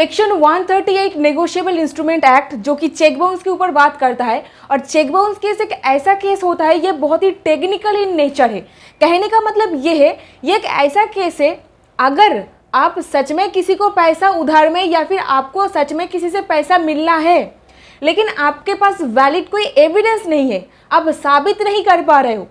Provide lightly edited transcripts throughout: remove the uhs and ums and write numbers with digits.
Section 138 negotiable instrument act जो कि cheque bounce के ऊपर बात करता है, और चेक बाउंस केस एक ऐसा केस होता है, ये बहुत ही टेक्निकल इन नेचर है। कहने का मतलब ये है, ये एक ऐसा केस है, अगर आप सच में किसी को पैसा उधार में या फिर आपको सच में किसी से पैसा मिलना है, लेकिन आपके पास वैलिड कोई एविडेंस नहीं है, आप साबित नहीं कर पा रहे हो।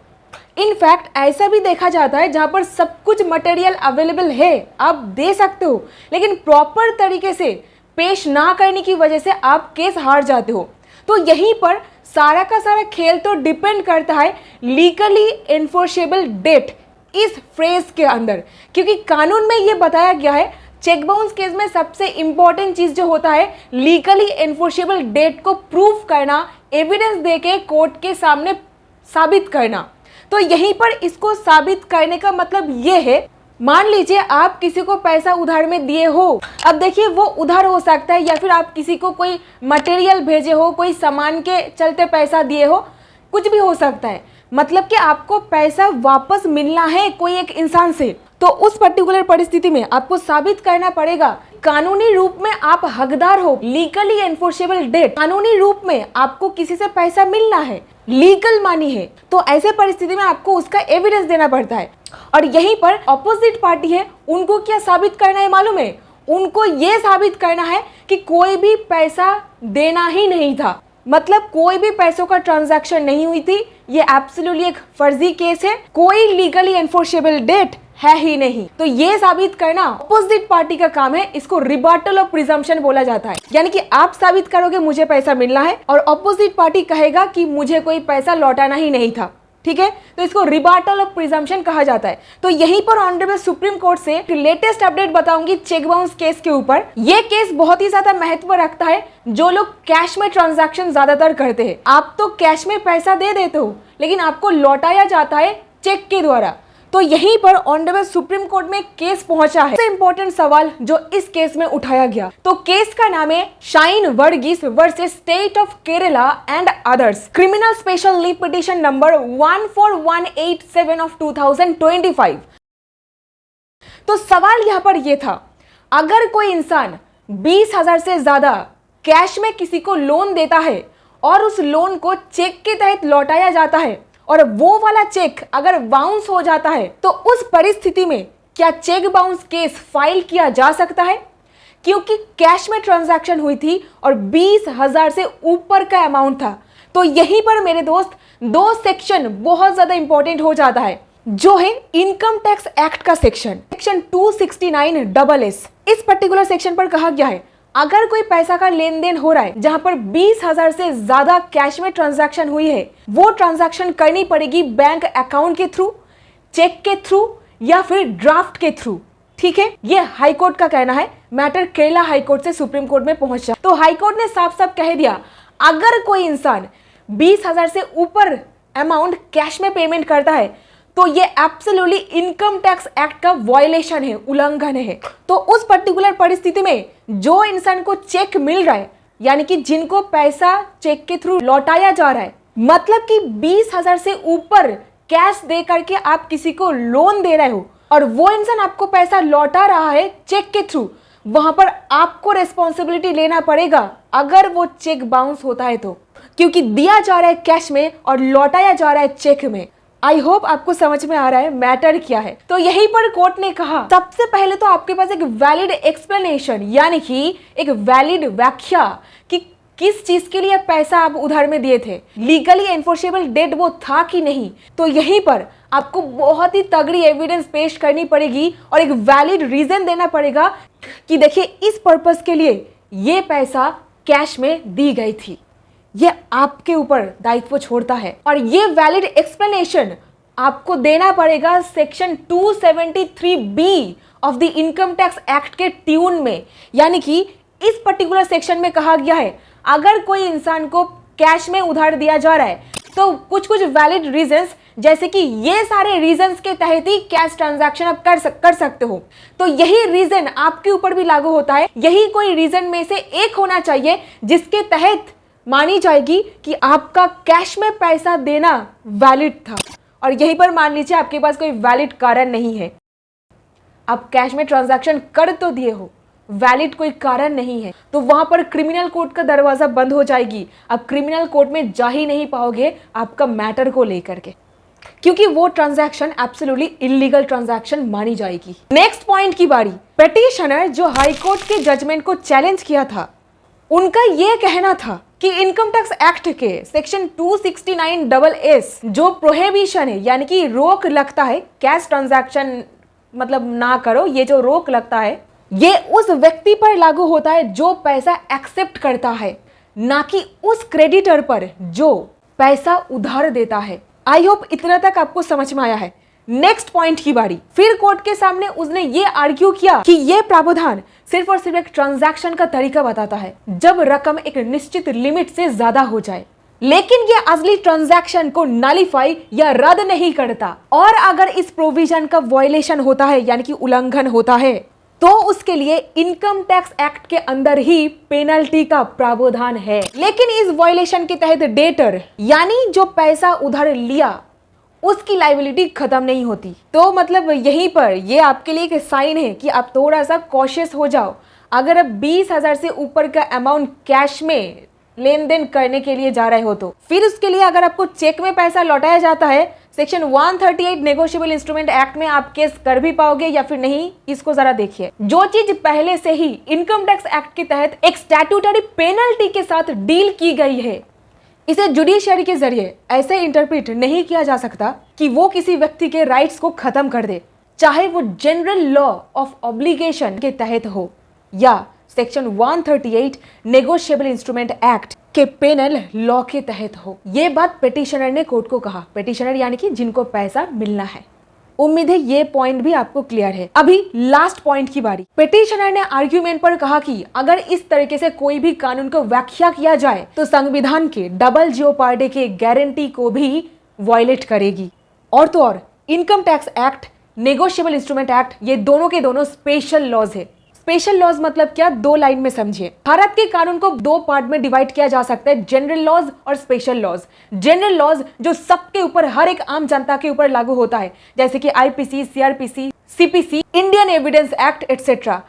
इनफैक्ट ऐसा भी देखा जाता है जहाँ पर सब कुछ मटेरियल अवेलेबल है, आप दे सकते हो, लेकिन प्रॉपर तरीके से पेश ना करने की वजह से आप केस हार जाते हो। तो यहीं पर सारा का सारा खेल तो डिपेंड करता है लीगली एनफोर्सेबल डेट इस फ्रेज के अंदर, क्योंकि कानून में ये बताया गया है चेक बाउंस केस में सबसे इंपॉर्टेंट चीज जो होता है लीगली एनफोर्सेबल डेट को प्रूफ करना, एविडेंस देके कोर्ट के सामने साबित करना। तो यहीं पर इसको साबित करने का मतलब ये है, मान लीजिए आप किसी को पैसा उधार में दिए हो, अब देखिए वो उधार हो सकता है या फिर आप किसी को कोई मटेरियल भेजे हो, कोई सामान के चलते पैसा दिए हो, कुछ भी हो सकता है। मतलब कि आपको पैसा वापस मिलना है कोई एक इंसान से, तो उस पर्टिकुलर परिस्थिति में आपको साबित करना पड़ेगा कानूनी रूप में आप हकदार हो, लीगली एनफोर्सेबल डेट, कानूनी रूप में आपको किसी से पैसा मिलना है, लीगल मनी है, तो ऐसे परिस्थिति में आपको उसका एविडेंस देना पड़ता है। और यहीं पर ऑपोजिट पार्टी है, उनको क्या साबित करना है मालूम है? उनको ये साबित करना है कि कोई भी पैसा देना ही नहीं था, मतलब कोई भी पैसों का ट्रांजैक्शन नहीं हुई थी, ये एब्सोल्युटली एक फर्जी केस है, कोई लीगली एनफोर्सेबल डेट है ही नहीं। तो ये साबित करना अपोजिट पार्टी का काम है, इसको रिबटल ऑफ प्रिजम्पशन बोला जाता है। यानी कि आप साबित करोगे मुझे पैसा मिलना है और अपोजिट पार्टी कहेगा कि मुझे कोई पैसा लौटाना ही नहीं था, ठीक है, तो इसको रिबटल ऑफ प्रिजम्पशन कहा जाता है। तो यहीं पर ऑनरेबल सुप्रीम कोर्ट से लेटेस्ट अपडेट बताऊंगी चेक बाउंस केस के ऊपर। ये केस बहुत ही ज्यादा महत्व रखता है जो लोग कैश में ट्रांजैक्शन ज्यादातर करते हैं। आप तो कैश में पैसा दे देते हो, लेकिन आपको लौटाया जाता है चेक के द्वारा। तो यहीं पर ऑनरेबल सुप्रीम कोर्ट में केस पहुंचा है। सबसे इंपॉर्टेंट सवाल जो इस केस में उठाया गया, तो केस का नाम है Shine Varghese versus state of Kerala and others, criminal special leave petition number 14187 of 2025। तो सवाल यहां पर यह था, अगर कोई इंसान 20,000 से ज्यादा कैश में किसी को लोन देता है और उस लोन को चेक के तहत लौटाया जाता है और वो वाला चेक अगर बाउंस हो जाता है, तो उस परिस्थिति में क्या चेक बाउंस केस फाइल किया जा सकता है? क्योंकि कैश में ट्रांजैक्शन हुई थी और 20,000 से ऊपर का अमाउंट था। तो यहीं पर मेरे दोस्त दो सेक्शन बहुत ज्यादा इंपॉर्टेंट हो जाता है, जो है इनकम टैक्स एक्ट का सेक्शन 269SS। इस पर्टिकुलर सेक्शन पर कहा गया है, अगर कोई पैसा का लेन देन हो रहा है जहां पर 20,000 से ज्यादा कैश में ट्रांजैक्शन हुई है, वो ट्रांजैक्शन करनी पड़ेगी बैंक अकाउंट के थ्रू, चेक के थ्रू या फिर ड्राफ्ट के थ्रू, ठीक है। ये हाई कोर्ट का कहना है, मैटर केरला हाई कोर्ट से सुप्रीम कोर्ट में पहुंचा। तो हाई कोर्ट ने साफ साफ कह दिया, अगर कोई इंसान 20,000 से ऊपर अमाउंट कैश में पेमेंट करता है तो ये एब्सोल्युटली इनकम टैक्स एक्ट का वायलेशन है, उल्लंघन है। तो उस पर्टिकुलर परिस्थिति में जो इंसान को चेक मिल रहा है, यानी कि जिनको पैसा चेक के थ्रू लौटाया जा रहा है, मतलब कि 20,000 से ऊपर कैश दे करके आप किसी को लोन दे रहे हो और वो इंसान आपको पैसा लौटा रहा है चेक के थ्रू, वहां पर आपको रेस्पॉन्सिबिलिटी लेना पड़ेगा अगर वो चेक बाउंस होता है तो, क्योंकि दिया जा रहा है कैश में और लौटाया जा रहा है चेक में। आई होप आपको समझ में आ रहा है मैटर क्या है। तो यहीं पर कोर्ट ने कहा, सबसे पहले तो आपके पास एक वैलिड एक्सप्लेनेशन, यानी कि एक वैलिड व्याख्या कि किस चीज के लिए पैसा आप उधार में दिए थे, लीगली एनफोर्सेबल डेट वो था कि नहीं। तो यहीं पर आपको बहुत ही तगड़ी एविडेंस पेश करनी पड़ेगी और एक वैलिड रीजन देना पड़ेगा कि देखिए इस पर्पस के लिए ये पैसा कैश में दी गई थी। ये आपके ऊपर दायित्व छोड़ता है और ये वैलिड एक्सप्लेनेशन आपको देना पड़ेगा section 273B of the income tax act के ट्यून में। यानी कि इस पर्टिकुलर सेक्शन में कहा गया है, अगर कोई इंसान को कैश में उधार दिया जा रहा है तो कुछ कुछ वैलिड रीजंस, जैसे कि ये सारे रीजंस के तहत ही कैश ट्रांजैक्शन आप कर सकते हो। तो यही रीजन आपके ऊपर भी लागू होता है। यही कोई रीजन में से एक होना चाहिए जिसके तहत मानी जाएगी कि आपका कैश में पैसा देना वैलिड था। और यहीं पर मान लीजिए आपके पास कोई वैलिड कारण नहीं है, आप कैश में ट्रांजैक्शन कर तो दिए हो, वैलिड कोई कारण नहीं है, तो वहां पर क्रिमिनल कोर्ट का दरवाजा बंद हो जाएगी। आप क्रिमिनल कोर्ट में जा ही नहीं पाओगे आपका मैटर को लेकर के, क्योंकि वो ट्रांजैक्शन एब्सोल्युटली इलीगल ट्रांजैक्शन मानी जाएगी। नेक्स्ट पॉइंट की बारी। पिटीशनर जो हाई कोर्ट के जजमेंट को चैलेंज किया था, उनका ये कहना था कि इनकम टैक्स एक्ट के सेक्शन 269(s) जो प्रोहिबिशन है, यानी कि रोक लगता है कैश ट्रांजैक्शन मतलब ना करो, ये जो रोक लगता है ये उस व्यक्ति पर लागू होता है जो पैसा एक्सेप्ट करता है, ना कि उस क्रेडिटर पर जो पैसा उधार देता है। आई होप इतना तक आपको समझ में आया है। नेक्स्ट पॉइंट की बारी। फिर कोर्ट के सामने उसने ये आर्ग्यू किया कि ये प्रावधान सिर्फ और सिर्फ एक ट्रांजैक्शन का तरीका बताता है जब रकम एक निश्चित लिमिट से ज्यादा हो जाए, लेकिन ये असली ट्रांजैक्शन को नलिफाई या रद्द नहीं करता। और अगर इस प्रोविजन का वायलेशन होता है, यानी कि उल्लंघन होता है, तो उसके लिए इनकम टैक्स एक्ट के अंदर ही पेनल्टी का प्रावधान है। लेकिन इस वायलेशन के तहत डेटर यानी जो पैसा उधार लिया उसकी लायबिलिटी खत्म नहीं होती। तो मतलब यहीं पर ये आपके लिए एक साइन है कि आप थोड़ा सा कॉशियस हो जाओ। अगर आप 20,000 से ऊपर का अमाउंट कैश में लेन देन करने के लिए जा रहे हो, तो फिर उसके लिए अगर आपको चेक में पैसा लौटाया जाता है, सेक्शन 138 नेगोशिएबल इंस्ट्रूमेंट एक्ट में आप केस कर भी पाओगे या फिर नहीं, इसको जरा देखिए। जो चीज पहले से ही इनकम टैक्स एक्ट के तहत एक स्टैट्यूटरी पेनल्टी के साथ डील की गई है, इसे जुडिशियरी के जरिए ऐसे इंटरप्रेट नहीं किया जा सकता कि वो किसी व्यक्ति के राइट्स को खत्म कर दे, चाहे वो जनरल लॉ ऑफ ऑब्लिगेशन के तहत हो या सेक्शन 138 नेगोशिएबल इंस्ट्रूमेंट एक्ट के पेनल लॉ के तहत हो। ये बात पिटीशनर ने कोर्ट को कहा। पिटीशनर यानी कि जिनको पैसा मिलना है। उम्मीद है ये पॉइंट भी आपको क्लियर है। अभी लास्ट पॉइंट की बारी। पिटीशनर ने आर्ग्यूमेंट पर कहा कि अगर इस तरीके से कोई भी कानून को व्याख्या किया जाए तो संविधान के डबल जियोपार्डी के गारंटी को भी वायलेट करेगी। और तो और income tax act, negotiable instrument act, ये दोनों के दोनों स्पेशल लॉज है। स्पेशल लॉज मतलब क्या, दो लाइन में समझिए। भारत के कानून को दो पार्ट में डिवाइड किया जा सकता है, जनरल लॉज और स्पेशल लॉज। जनरल लॉज जो सबके ऊपर, हर एक आम जनता के ऊपर लागू होता है, जैसे कि IPC, CrPC, CPC, Indian evidence act etcetera.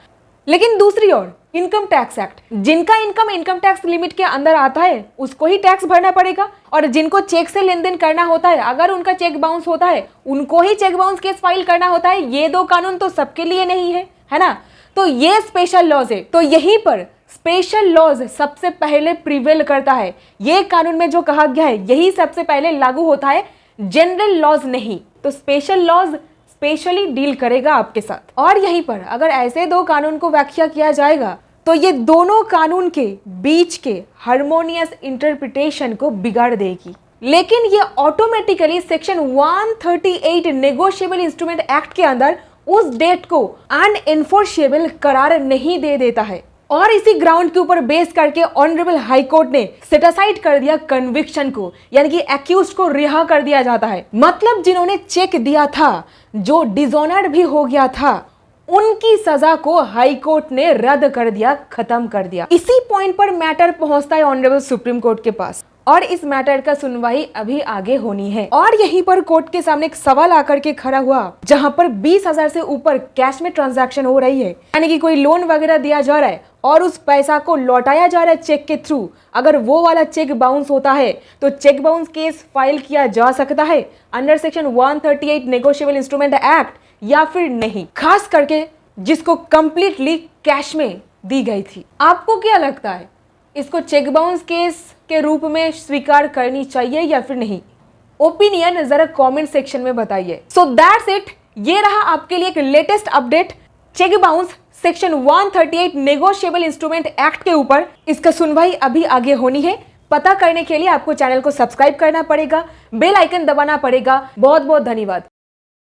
लेकिन दूसरी ओर इनकम टैक्स एक्ट, जिनका इनकम इनकम टैक्स लिमिट के अंदर आता है उसको ही टैक्स भरना पड़ेगा, और जिनको चेक से लेन देन करना होता है, अगर उनका चेक बाउंस होता है उनको ही चेक बाउंस केस फाइल करना होता है। ये दो कानून तो सबके लिए नहीं है ना। तो ये स्पेशल लॉज है। तो यहीं पर स्पेशल लॉज सबसे पहले प्रिवेल करता है। ये कानून में जो कहा गया है यही सबसे पहले लागू होता है, जनरल लॉज नहीं। तो स्पेशल लॉज स्पेशली डील करेगा आपके साथ। और यहीं पर अगर ऐसे दो कानून को व्याख्या किया जाएगा तो ये दोनों कानून के बीच के हार्मोनियस इंटरप्रिटेशन को बिगाड़ देगी। लेकिन ये automatically section 138 negotiable instrument act के अंदर उस डेट को अनएनफोर्सेबल करार नहीं दे देता है। और इसी ग्राउंड के ऊपर बेस करके ऑनरेबल हाई कोर्ट ने सेट असाइड कर दिया कन्विक्शन को, यानी कि एक्यूज्ड को रिहा कर दिया जाता है। मतलब जिन्होंने चेक दिया था, जो डिसऑनर्ड भी हो गया था, उनकी सजा को हाई कोर्ट ने रद्द कर दिया, खत्म कर दिया। इसी पॉइंट पर मैटर पहुंचता है ऑनरेबल सुप्रीम कोर्ट के पास, और इस मैटर का सुनवाई अभी आगे होनी है। और यहीं पर कोर्ट के सामने एक सवाल आकर के खड़ा हुआ, जहां पर 20,000 से ऊपर कैश में ट्रांजैक्शन हो रही है, यानी कि कोई लोन वगैरह दिया जा रहा है और उस पैसा को लौटाया जा रहा है चेक के थ्रू। अगर वो वाला चेक बाउंस होता है तो चेक बाउंस केस फाइल किया जा सकता है under section 138 negotiable instrument act या फिर नहीं, खास करके जिसको कंप्लीटली कैश में दी गई थी। आपको क्या लगता है, इसको चेक बाउंस केस के रूप में स्वीकार करनी चाहिए या फिर नहीं? ओपिनियन जरा कमेंट सेक्शन में बताइए। So that's it. ये रहा आपके लिए एक latest update cheque bounce section 138 negotiable instrument act के ऊपर। इसका सुनवाई अभी आगे होनी है। पता करने के लिए आपको चैनल को सब्सक्राइब करना पड़ेगा, बेल आइकन दबाना पड़ेगा। बहुत बहुत धन्यवाद।